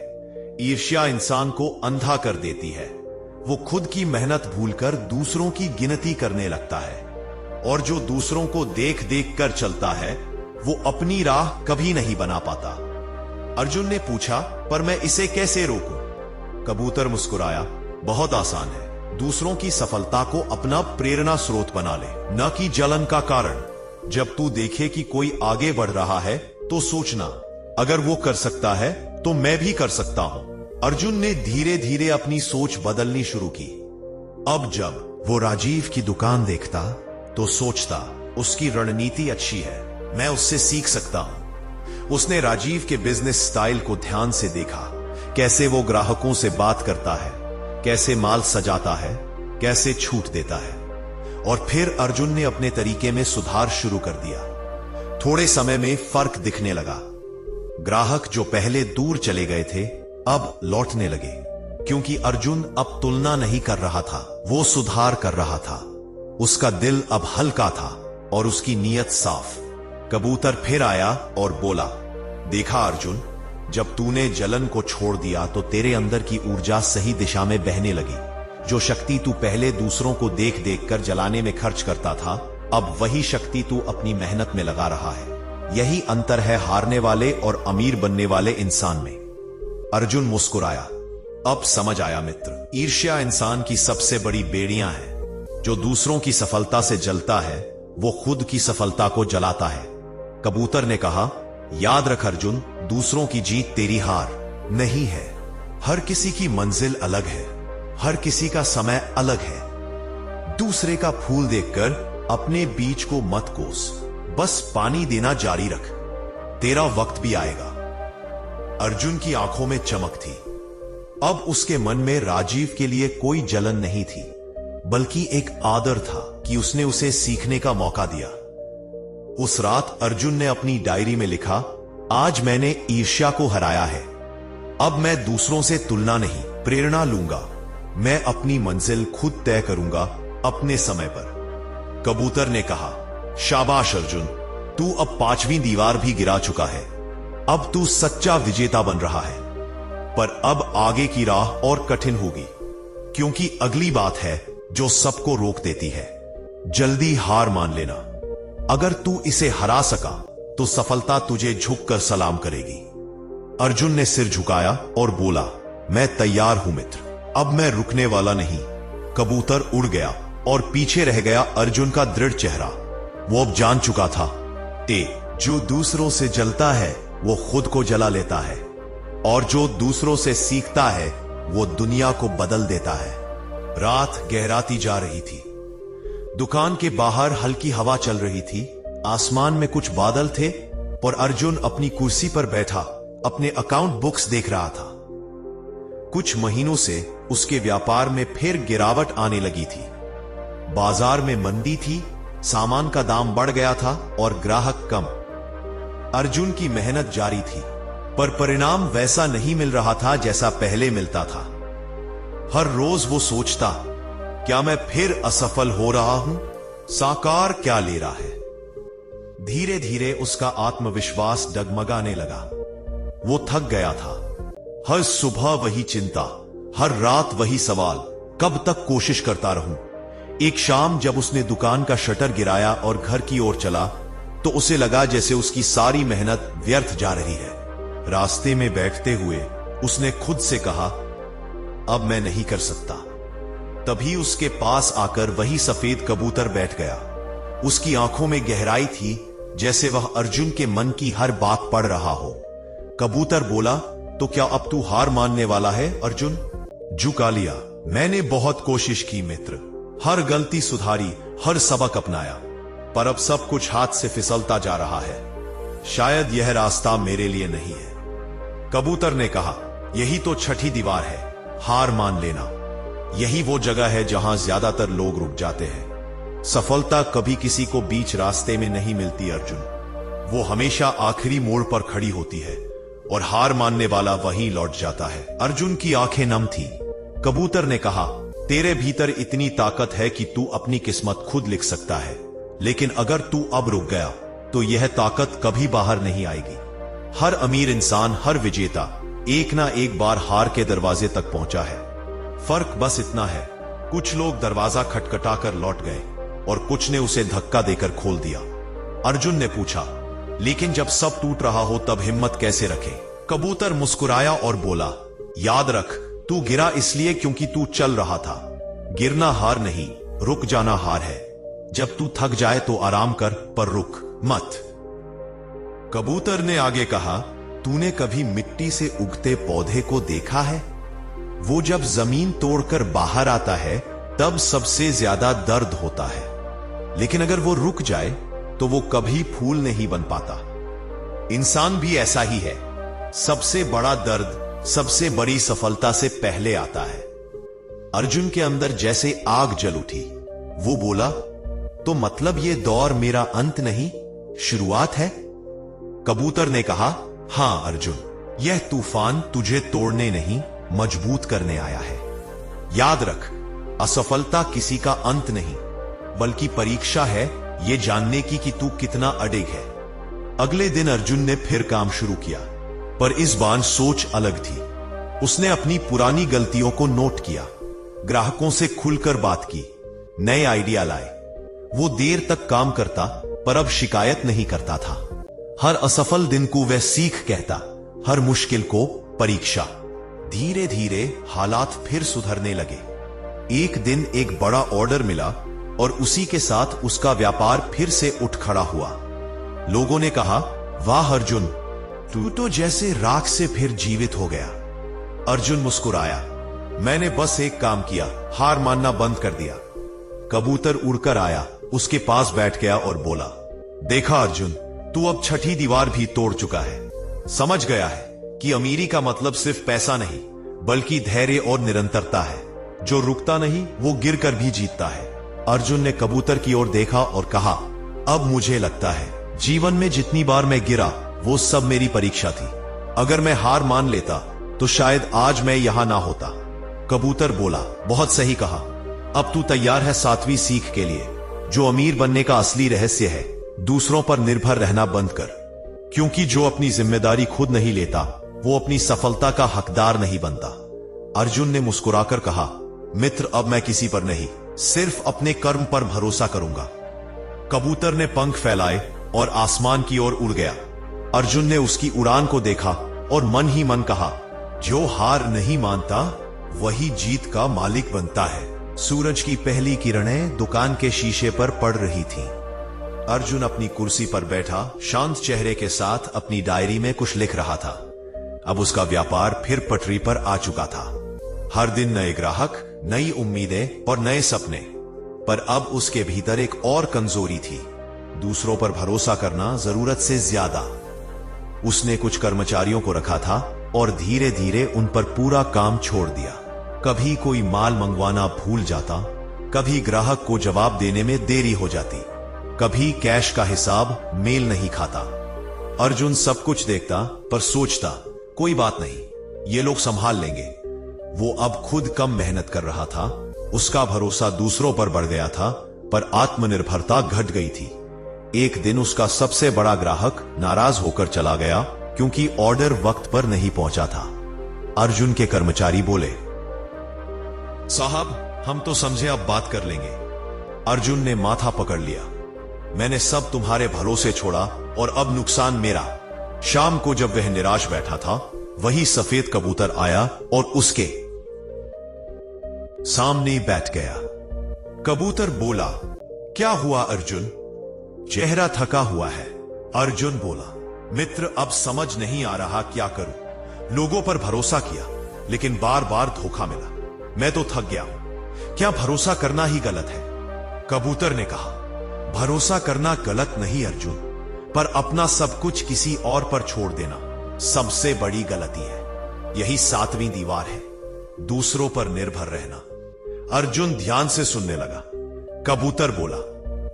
Speaker 1: ईर्ष्या इंसान को अंधा कर देती है। वो खुद की मेहनत भूलकर दूसरों की गिनती करने लगता है, और जो दूसरों को देख देख कर चलता है वो अपनी राह कभी नहीं बना पाता। अर्जुन ने पूछा, पर मैं इसे कैसे रोकूं? कबूतर मुस्कुराया, बहुत आसान है। दूसरों की सफलता को अपना प्रेरणा स्रोत बना ले, न कि जलन का कारण। जब तू देखे कि कोई आगे बढ़ रहा है तो सोचना, अगर वो कर सकता है तो मैं भी कर सकता हूं। अर्जुन ने धीरे धीरे अपनी सोच बदलनी शुरू की। अब जब वो राजीव की दुकान देखता तो सोचता, उसकी रणनीति अच्छी है, मैं उससे सीख सकता हूं। उसने राजीव के बिजनेस स्टाइल को ध्यान से देखा, कैसे वो ग्राहकों से बात करता है, कैसे माल सजाता है, कैसे छूट देता है। और फिर अर्जुन ने अपने तरीके में सुधार शुरू कर दिया। थोड़े समय में फर्क दिखने लगा। ग्राहक जो पहले दूर चले गए थे अब लौटने लगे, क्योंकि अर्जुन अब तुलना नहीं कर रहा था, वो सुधार कर रहा था। उसका दिल अब हल्का था और उसकी नीयत साफ। कबूतर फिर आया और बोला, देखा अर्जुन, जब तूने जलन को छोड़ दिया तो तेरे अंदर की ऊर्जा सही दिशा में बहने लगी। जो शक्ति तू पहले दूसरों को देख देख कर जलाने में खर्च करता था अब वही शक्ति तू अपनी मेहनत में लगा रहा है। यही अंतर है हारने वाले और अमीर बनने वाले इंसान में। अर्जुन मुस्कुराया। अब समझ आया मित्र, ईर्ष्या इंसान की सबसे बड़ी बेड़ियां है। जो दूसरों की सफलता से जलता है वो खुद की सफलता को जलाता है। कबूतर ने कहा, याद रख अर्जुन, दूसरों की जीत तेरी हार नहीं है। हर किसी की मंजिल अलग है, हर किसी का समय अलग है। दूसरे का फूल देखकर अपने बीज को मत कोस, बस पानी देना जारी रख, तेरा वक्त भी आएगा। अर्जुन की आंखों में चमक थी। अब उसके मन में राजीव के लिए कोई जलन नहीं थी, बल्कि एक आदर था कि उसने उसे सीखने का मौका दिया। उस रात अर्जुन ने अपनी डायरी में लिखा, आज मैंने ईर्ष्या को हराया है। अब मैं दूसरों से तुलना नहीं, प्रेरणा लूंगा। मैं अपनी मंजिल खुद तय करूंगा, अपने समय पर। कबूतर ने कहा, शाबाश अर्जुन, तू अब 5वीं दीवार भी गिरा चुका है। अब तू सच्चा विजेता बन रहा है। पर अब आगे की राह और कठिन होगी, क्योंकि अगली बात है जो सबको रोक देती है, जल्दी हार मान लेना। अगर तू इसे हरा सका तो सफलता तुझे झुककर सलाम करेगी। अर्जुन ने सिर झुकाया और बोला, मैं तैयार हूं मित्र, अब मैं रुकने वाला नहीं। कबूतर उड़ गया और पीछे रह गया अर्जुन का दृढ़ चेहरा। वो अब जान चुका था, जो दूसरों से जलता है वो खुद को जला लेता है, और जो दूसरों से सीखता है वो दुनिया को बदल देता है। रात गहराती जा रही थी। दुकान के बाहर हल्की हवा चल रही थी। आसमान में कुछ बादल थे और अर्जुन अपनी कुर्सी पर बैठा अपने अकाउंट बुक्स देख रहा था। कुछ महीनों से उसके व्यापार में फिर गिरावट आने लगी थी। बाजार में मंदी थी, सामान का दाम बढ़ गया था और ग्राहक कम। अर्जुन की मेहनत जारी थी, पर परिणाम वैसा नहीं मिल रहा था जैसा पहले मिलता था। हर रोज वो सोचता, क्या मैं फिर असफल हो रहा हूं? साकार क्या ले रहा है? धीरे धीरे उसका आत्मविश्वास डगमगाने लगा। वो थक गया था। हर सुबह वही चिंता, हर रात वही सवाल, कब तक कोशिश करता रहूं? एक शाम जब उसने दुकान का शटर गिराया और घर की ओर चला, तो उसे लगा जैसे उसकी सारी मेहनत व्यर्थ जा रही है। रास्ते में बैठते हुए उसने खुद से कहा, अब मैं नहीं कर सकता। तभी उसके पास आकर वही सफेद कबूतर बैठ गया। उसकी आंखों में गहराई थी, जैसे वह अर्जुन के मन की हर बात पढ़ रहा हो। कबूतर बोला, तो क्या अब तू हार मानने वाला है अर्जुन? झुका लिया। मैंने बहुत कोशिश की मित्र, हर गलती सुधारी, हर सबक अपनाया, पर अब सब कुछ हाथ से फिसलता जा रहा है। शायद यह रास्ता मेरे लिए नहीं है। कबूतर ने कहा, यही तो छठी दीवार है, हार मान लेना। यही वो जगह है जहां ज्यादातर लोग रुक जाते हैं। सफलता कभी किसी को बीच रास्ते में नहीं मिलती अर्जुन, वो हमेशा आखिरी मोड़ पर खड़ी होती है, और हार मानने वाला वहीं लौट जाता है। अर्जुन की आंखें नम थी। कबूतर ने कहा, तेरे भीतर इतनी ताकत है कि तू अपनी किस्मत खुद लिख सकता है, लेकिन अगर तू अब रुक गया तो यह ताकत कभी बाहर नहीं आएगी। हर अमीर इंसान, हर विजेता एक ना एक बार हार के दरवाजे तक पहुंचा है। फर्क बस इतना है, कुछ लोग दरवाजा खटखटाकर लौट गए और कुछ ने उसे धक्का देकर खोल दिया। अर्जुन ने पूछा, लेकिन जब सब टूट रहा हो तब हिम्मत कैसे रखे? कबूतर मुस्कुराया और बोला, याद रख, तू गिरा इसलिए क्योंकि तू चल रहा था। गिरना हार नहीं, रुक जाना हार है। जब तू थक जाए तो आराम कर, पर रुक मत। कबूतर ने आगे कहा, तूने कभी मिट्टी से उगते पौधे को देखा है? वो जब जमीन तोड़कर बाहर आता है तब सबसे ज्यादा दर्द होता है, लेकिन अगर वो रुक जाए तो वो कभी फूल नहीं बन पाता। इंसान भी ऐसा ही है। सबसे बड़ा दर्द सबसे बड़ी सफलता से पहले आता है। अर्जुन के अंदर जैसे आग जल उठी। वो बोला, तो मतलब ये दौर मेरा अंत नहीं, शुरुआत है? कबूतर ने कहा, हां अर्जुन, यह तूफान तुझे तोड़ने नहीं, मजबूत करने आया है। याद रख, असफलता किसी का अंत नहीं, बल्कि परीक्षा है यह जानने की कि तू कितना अडिग है। अगले दिन अर्जुन ने फिर काम शुरू किया, पर इस बार सोच अलग थी। उसने अपनी पुरानी गलतियों को नोट किया, ग्राहकों से खुलकर बात की, नए आइडिया लाए। वो देर तक काम करता पर अब शिकायत नहीं करता था। हर असफल दिन को वह सीख कहता, हर मुश्किल को परीक्षा। धीरे धीरे हालात फिर सुधरने लगे। एक दिन एक बड़ा ऑर्डर मिला और उसी के साथ उसका व्यापार फिर से उठ खड़ा हुआ। लोगों ने कहा, वाह अर्जुन, तू तो जैसे राख से फिर जीवित हो गया। अर्जुन मुस्कुराया, मैंने बस एक काम किया, हार मानना बंद कर दिया। कबूतर उड़कर आया, उसके पास बैठ गया और बोला, देखा अर्जुन, तू अब छठी दीवार भी तोड़ चुका है। समझ गया है कि अमीरी का मतलब सिर्फ पैसा नहीं बल्कि धैर्य और निरंतरता है। जो रुकता नहीं वो गिरकर भी जीतता है। अर्जुन ने कबूतर की ओर देखा और कहा, अब मुझे लगता है जीवन में जितनी बार मैं गिरा वो सब मेरी परीक्षा थी। अगर मैं हार मान लेता तो शायद आज मैं यहां ना होता। कबूतर बोला, बहुत सही कहा। अब तू तैयार है 7वीं सीख के लिए। जो अमीर बनने का असली रहस्य है, दूसरों पर निर्भर रहना बंद कर। क्योंकि जो अपनी जिम्मेदारी खुद नहीं लेता वो अपनी सफलता का हकदार नहीं बनता। अर्जुन ने मुस्कुराकर कहा, मित्र, अब मैं किसी पर नहीं, सिर्फ अपने कर्म पर भरोसा करूंगा। कबूतर ने पंख फैलाए और आसमान की ओर उड़ गया। अर्जुन ने उसकी उड़ान को देखा और मन ही मन कहा, जो हार नहीं मानता वही जीत का मालिक बनता है। सूरज की पहली किरणें दुकान के शीशे पर पड़ रही थीं। अर्जुन अपनी कुर्सी पर बैठा शांत चेहरे के साथ अपनी डायरी में कुछ लिख रहा था। अब उसका व्यापार फिर पटरी पर आ चुका था। हर दिन नए ग्राहक, नई उम्मीदें और नए सपने। पर अब उसके भीतर एक और कमजोरी थी, दूसरों पर भरोसा करना जरूरत से ज्यादा। उसने कुछ कर्मचारियों को रखा था और धीरे धीरे उन पर पूरा काम छोड़ दिया। कभी कोई माल मंगवाना भूल जाता, कभी ग्राहक को जवाब देने में देरी हो जाती, कभी कैश का हिसाब मेल नहीं खाता। अर्जुन सब कुछ देखता पर सोचता, कोई बात नहीं, ये लोग संभाल लेंगे। वो अब खुद कम मेहनत कर रहा था, उसका भरोसा दूसरों पर बढ़ गया था, पर आत्मनिर्भरता घट गई थी। एक दिन उसका सबसे बड़ा ग्राहक नाराज होकर चला गया क्योंकि ऑर्डर वक्त पर नहीं पहुंचा था। अर्जुन के कर्मचारी बोले, साहब, हम तो समझे अब बात कर लेंगे। अर्जुन ने माथा पकड़ लिया, मैंने सब तुम्हारे भरोसे छोड़ा और अब नुकसान मेरा। शाम को जब वह निराश बैठा था, वही सफेद कबूतर आया और उसके सामने बैठ गया। कबूतर बोला, क्या हुआ अर्जुन? चेहरा थका हुआ है। अर्जुन बोला, मित्र, अब समझ नहीं आ रहा क्या करूं। लोगों पर भरोसा किया लेकिन बार बार धोखा मिला। मैं तो थक गया हूं। क्या भरोसा करना ही गलत है? कबूतर ने कहा, भरोसा करना गलत नहीं अर्जुन, पर अपना सब कुछ किसी और पर छोड़ देना सबसे बड़ी गलती है। यही 7वीं दीवार है, दूसरों पर निर्भर रहना। अर्जुन ध्यान से सुनने लगा। कबूतर बोला,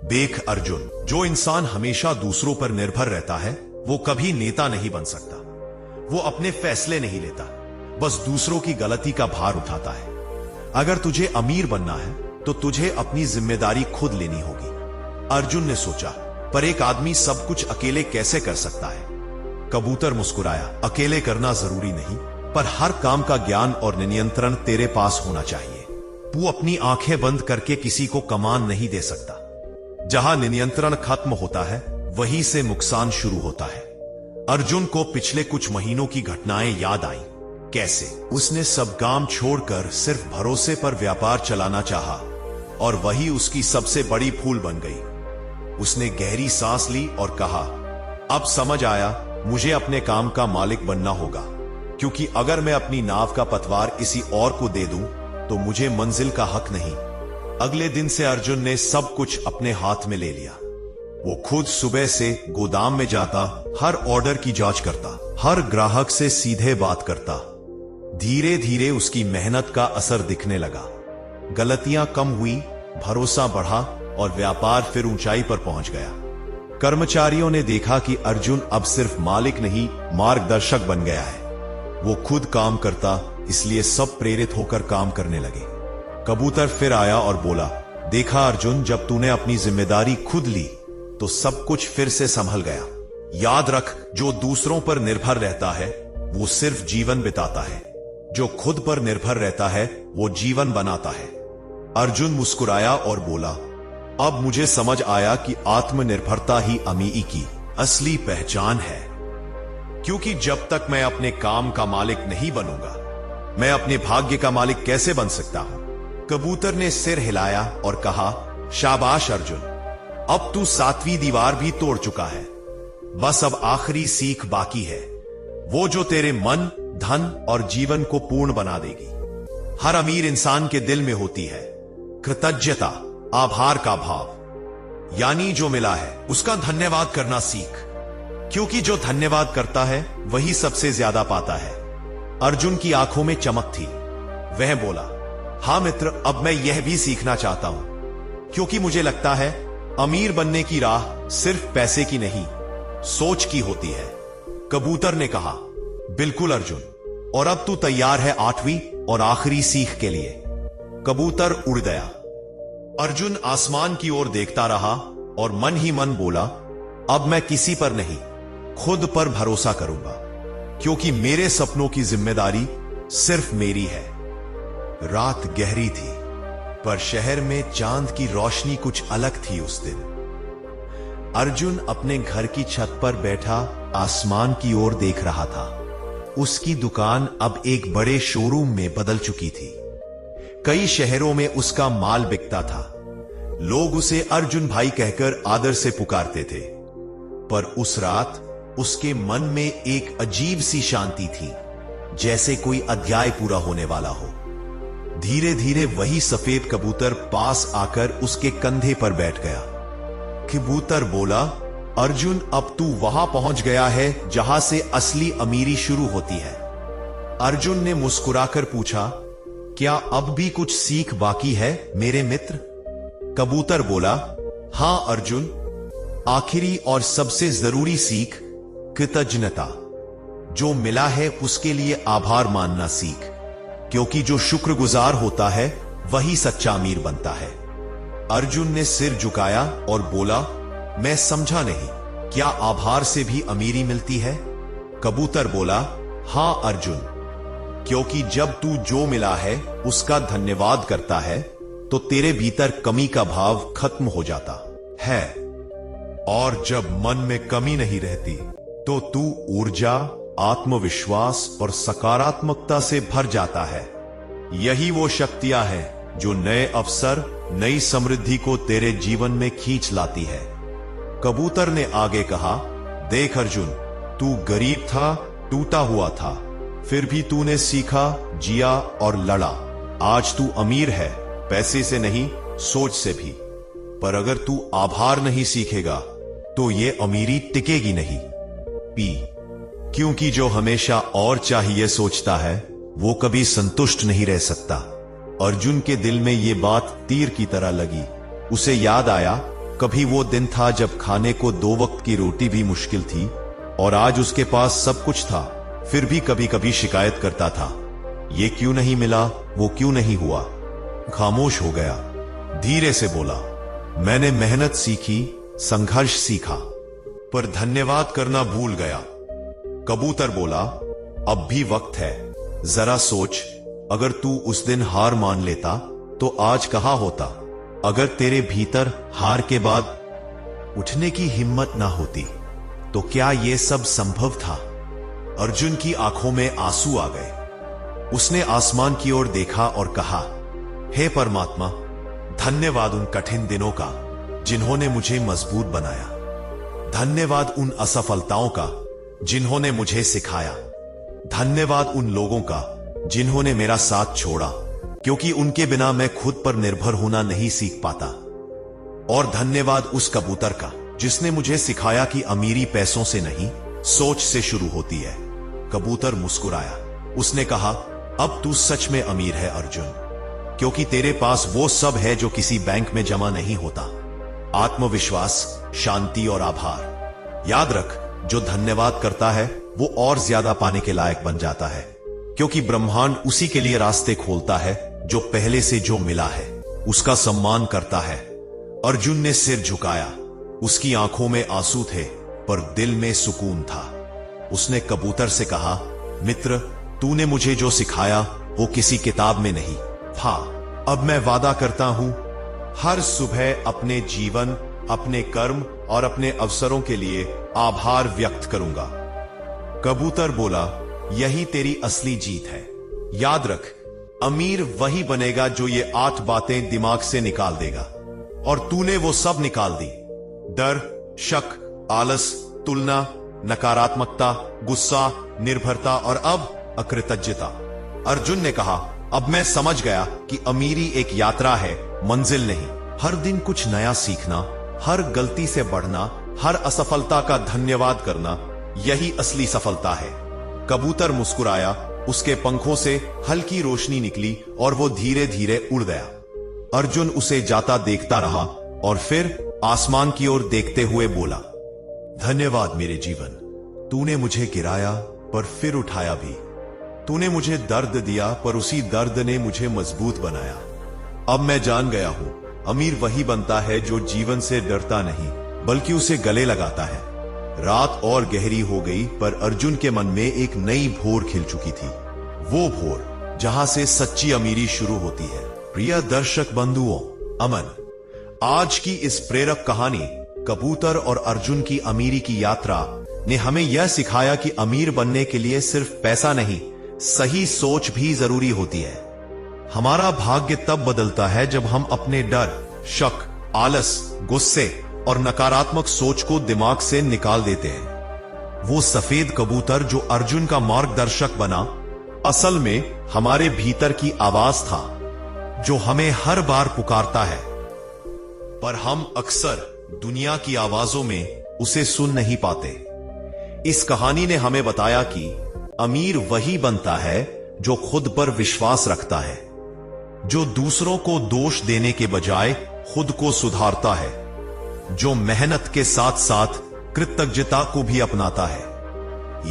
Speaker 1: देख अर्जुन, जो इंसान हमेशा दूसरों पर निर्भर रहता है वो कभी नेता नहीं बन सकता। वो अपने फैसले नहीं लेता, बस दूसरों की गलती का भार उठाता है। अगर तुझे अमीर बनना है तो तुझे अपनी जिम्मेदारी खुद लेनी होगी। अर्जुन ने सोचा, पर एक आदमी सब कुछ अकेले कैसे कर सकता है? कबूतर मुस्कुराया, अकेले करना जरूरी नहीं, पर हर काम का ज्ञान और नियंत्रण तेरे पास होना चाहिए। तू अपनी आंखें बंद करके किसी को कमान नहीं दे सकता। जहां नियंत्रण खत्म होता है वहीं से नुकसान शुरू होता है। अर्जुन को पिछले कुछ महीनों की घटनाएं याद आईं। कैसे उसने सब काम छोड़कर सिर्फ भरोसे पर व्यापार चलाना चाहा और वही उसकी सबसे बड़ी भूल बन गई। उसने गहरी सांस ली और कहा, अब समझ आया, मुझे अपने काम का मालिक बनना होगा, क्योंकि अगर मैं अपनी नाव का पतवार किसी और को दे दूं तो मुझे मंजिल का हक नहीं। अगले दिन से अर्जुन ने सब कुछ अपने हाथ में ले लिया। वो खुद सुबह से गोदाम में जाता, हर ऑर्डर की जांच करता, हर ग्राहक से सीधे बात करता। धीरे धीरे उसकी मेहनत का असर दिखने लगा। गलतियां कम हुई, भरोसा बढ़ा और व्यापार फिर ऊंचाई पर पहुंच गया। कर्मचारियों ने देखा कि अर्जुन अब सिर्फ मालिक नहीं, मार्गदर्शक बन गया है। वो खुद काम करता, इसलिए सब प्रेरित होकर काम करने लगे। कबूतर फिर आया और बोला, देखा अर्जुन, जब तूने अपनी जिम्मेदारी खुद ली तो सब कुछ फिर से संभल गया। याद रख, जो दूसरों पर निर्भर रहता है वो सिर्फ जीवन बिताता है, जो खुद पर निर्भर रहता है वो जीवन बनाता है। अर्जुन मुस्कुराया और बोला, अब मुझे समझ आया कि आत्मनिर्भरता ही अमीरी की असली पहचान है, क्योंकि जब तक मैं अपने काम का मालिक नहीं बनूंगा, मैं अपने भाग्य का मालिक कैसे बन सकता हूं? कबूतर ने सिर हिलाया और कहा, शाबाश अर्जुन, अब तू 7वीं दीवार भी तोड़ चुका है। बस अब आखिरी सीख बाकी है, वो जो तेरे मन, धन और जीवन को पूर्ण बना देगी। हर अमीर इंसान के दिल में होती है कृतज्ञता, आभार का भाव, यानी जो मिला है उसका धन्यवाद करना सीख, क्योंकि जो धन्यवाद करता है वही सबसे ज्यादा पाता है। अर्जुन की आंखों में चमक थी। वह बोला, हां मित्र, अब मैं यह भी सीखना चाहता हूं, क्योंकि मुझे लगता है अमीर बनने की राह सिर्फ पैसे की नहीं, सोच की होती है। कबूतर ने कहा, बिल्कुल अर्जुन, और अब तू तैयार है 8वीं और आखिरी सीख के लिए? कबूतर उड़ गया। अर्जुन आसमान की ओर देखता रहा और मन ही मन बोला, अब मैं किसी पर नहीं, खुद पर भरोसा करूंगा, क्योंकि मेरे सपनों की जिम्मेदारी सिर्फ मेरी है। रात गहरी थी, पर शहर में चांद की रोशनी कुछ अलग थी उस दिन। अर्जुन अपने घर की छत पर बैठा आसमान की ओर देख रहा था। उसकी दुकान अब एक बड़े शोरूम में बदल चुकी थी। कई शहरों में उसका माल बिकता था। लोग उसे अर्जुन भाई कहकर आदर से पुकारते थे। पर उस रात उसके मन में एक अजीब सी शांति थी, जैसे कोई अध्याय पूरा होने वाला हो। धीरे धीरे वही सफेद कबूतर पास आकर उसके कंधे पर बैठ गया। कबूतर बोला, अर्जुन, अब तू वहां पहुंच गया है जहां से असली अमीरी शुरू होती है। अर्जुन ने मुस्कुराकर पूछा, क्या अब भी कुछ सीख बाकी है मेरे मित्र? कबूतर बोला, हां अर्जुन, आखिरी और सबसे जरूरी सीख कृतज्ञता। जो मिला है उसके लिए आभार मानना सीख, क्योंकि जो शुक्रगुजार होता है वही सच्चा अमीर बनता है। अर्जुन ने सिर झुकाया और बोला, मैं समझा नहीं, क्या आभार से भी अमीरी मिलती है? कबूतर बोला, हां अर्जुन, क्योंकि जब तू जो मिला है उसका धन्यवाद करता है तो तेरे भीतर कमी का भाव खत्म हो जाता है, और जब मन में कमी नहीं रहती तो तू ऊर्जा, आत्मविश्वास और सकारात्मकता से भर जाता है। यही वो शक्तियां हैं जो नए अवसर, नई समृद्धि को तेरे जीवन में खींच लाती है। कबूतर ने आगे कहा, देख अर्जुन, तू गरीब था, टूटा हुआ था, फिर भी तूने सीखा, जिया और लड़ा। आज तू अमीर है, पैसे से नहीं, सोच से भी। पर अगर तू आभार नहीं सीखेगा तो ये अमीरी टिकेगी नहीं। क्योंकि जो हमेशा और चाहिए सोचता है वो कभी संतुष्ट नहीं रह सकता। अर्जुन के दिल में ये बात तीर की तरह लगी। उसे याद आया, कभी वो दिन था जब खाने को 2 वक्त की रोटी भी मुश्किल थी, और आज उसके पास सब कुछ था, फिर भी कभी कभी शिकायत करता था, ये क्यों नहीं मिला, वो क्यों नहीं हुआ। खामोश हो गया। धीरे से बोला, मैंने मेहनत सीखी, संघर्ष सीखा, पर धन्यवाद करना भूल गया। कबूतर बोला, अब भी वक्त है, जरा सोच, अगर तू उस दिन हार मान लेता तो आज कहां होता। अगर तेरे भीतर हार के बाद उठने की हिम्मत ना होती तो क्या यह सब संभव था? अर्जुन की आंखों में आंसू आ गए। उसने आसमान की ओर देखा और कहा, हे परमात्मा, धन्यवाद उन कठिन दिनों का जिन्होंने मुझे मजबूत बनाया। धन्यवाद उन असफलताओं का जिन्होंने मुझे सिखाया। धन्यवाद उन लोगों का जिन्होंने मेरा साथ छोड़ा, क्योंकि उनके बिना मैं खुद पर निर्भर होना नहीं सीख पाता। और धन्यवाद उस कबूतर का जिसने मुझे सिखाया कि अमीरी पैसों से नहीं, सोच से शुरू होती है। कबूतर मुस्कुराया। उसने कहा, अब तू सच में अमीर है अर्जुन, क्योंकि तेरे पास वो सब है जो किसी बैंक में जमा नहीं होता। आत्मविश्वास, शांति और आभार। याद रख, जो धन्यवाद करता है वो और ज्यादा पाने के लायक बन जाता है, क्योंकि ब्रह्मांड उसी के लिए रास्ते खोलता है जो पहले से जो मिला है उसका सम्मान करता है। अर्जुन ने सिर झुकाया। उसकी आंखों में आंसू थे, पर दिल में सुकून था। उसने कबूतर से कहा, मित्र, तूने मुझे जो सिखाया वो किसी किताब में नहीं। हाँ, अब मैं वादा करता हूं, हर सुबह अपने जीवन, अपने कर्म और अपने अवसरों के लिए आभार व्यक्त करूंगा। कबूतर बोला, यही तेरी असली जीत है। याद रख, अमीर वही बनेगा जो ये 8 बातें दिमाग से निकाल देगा, और तूने वो सब निकाल दी। डर, शक, आलस, तुलना, नकारात्मकता, गुस्सा, निर्भरता और अब अकृतज्ञता। अर्जुन ने कहा, अब मैं समझ गया कि अमीरी एक यात्रा है, मंजिल नहीं। हर दिन कुछ नया सीखना, हर गलती से बढ़ना, हर असफलता का धन्यवाद करना, यही असली सफलता है। कबूतर मुस्कुराया, उसके पंखों से हल्की रोशनी निकली और वो धीरे धीरे उड़ गया। अर्जुन उसे जाता देखता रहा और फिर आसमान की ओर देखते हुए बोला, धन्यवाद मेरे जीवन। तूने मुझे गिराया पर फिर उठाया भी। तूने मुझे दर्द दिया पर उसी दर्द ने मुझे मजबूत बनाया। अब मैं जान गया हूं, अमीर वही बनता है जो जीवन से डरता नहीं बल्कि उसे गले लगाता है। रात और गहरी हो गई पर अर्जुन के मन में एक नई भोर खिल चुकी थी। वो भोर जहां से सच्ची अमीरी शुरू होती है। प्रिय दर्शक बंधुओं, अमन, आज की इस प्रेरक कहानी कबूतर और अर्जुन की अमीरी की यात्रा ने हमें यह सिखाया कि अमीर बनने के लिए सिर्फ पैसा नहीं, सही सोच भी जरूरी होती है। हमारा भाग्य तब बदलता है जब हम अपने डर, शक, आलस, गुस्से और नकारात्मक सोच को दिमाग से निकाल देते हैं। वो सफेद कबूतर जो अर्जुन का मार्गदर्शक बना, असल में हमारे भीतर की आवाज था जो हमें हर बार पुकारता है, पर हम अक्सर दुनिया की आवाजों में उसे सुन नहीं पाते। इस कहानी ने हमें बताया कि अमीर वही बनता है जो खुद पर विश्वास रखता है, जो दूसरों को दोष देने के बजाय खुद को सुधारता है, जो मेहनत के साथ साथ कृतज्ञता को भी अपनाता है।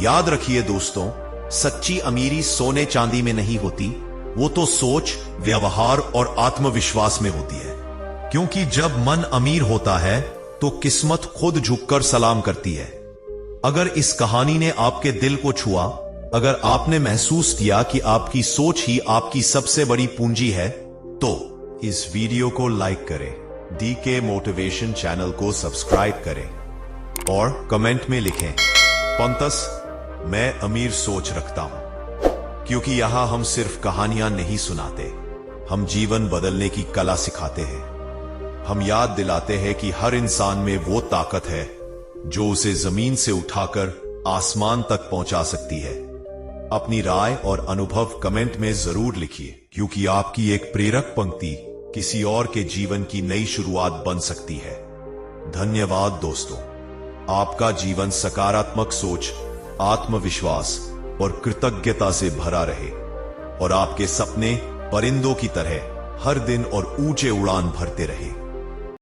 Speaker 1: याद रखिए दोस्तों, सच्ची अमीरी सोने चांदी में नहीं होती, वो तो सोच, व्यवहार और आत्मविश्वास में होती है। क्योंकि जब मन अमीर होता है तो किस्मत खुद झुककर सलाम करती है। अगर इस कहानी ने आपके दिल को छुआ, अगर आपने महसूस किया कि आपकी सोच ही आपकी सबसे बड़ी पूंजी है, तो इस वीडियो को लाइक करें, डीके मोटिवेशन चैनल को सब्सक्राइब करें और कमेंट में लिखें, पंतस, मैं अमीर सोच रखता हूं। क्योंकि यहां हम सिर्फ कहानियां नहीं सुनाते, हम जीवन बदलने की कला सिखाते हैं। हम याद दिलाते हैं कि हर इंसान में वो ताकत है जो उसे जमीन से उठाकर आसमान तक पहुंचा सकती है। अपनी राय और अनुभव कमेंट में जरूर लिखिए, क्योंकि आपकी एक प्रेरक पंक्ति किसी और के जीवन की नई शुरुआत बन सकती है। धन्यवाद दोस्तों, आपका जीवन सकारात्मक सोच, आत्मविश्वास और कृतज्ञता से भरा रहे और आपके सपने परिंदों की तरह हर दिन और ऊंचे उड़ान भरते रहे।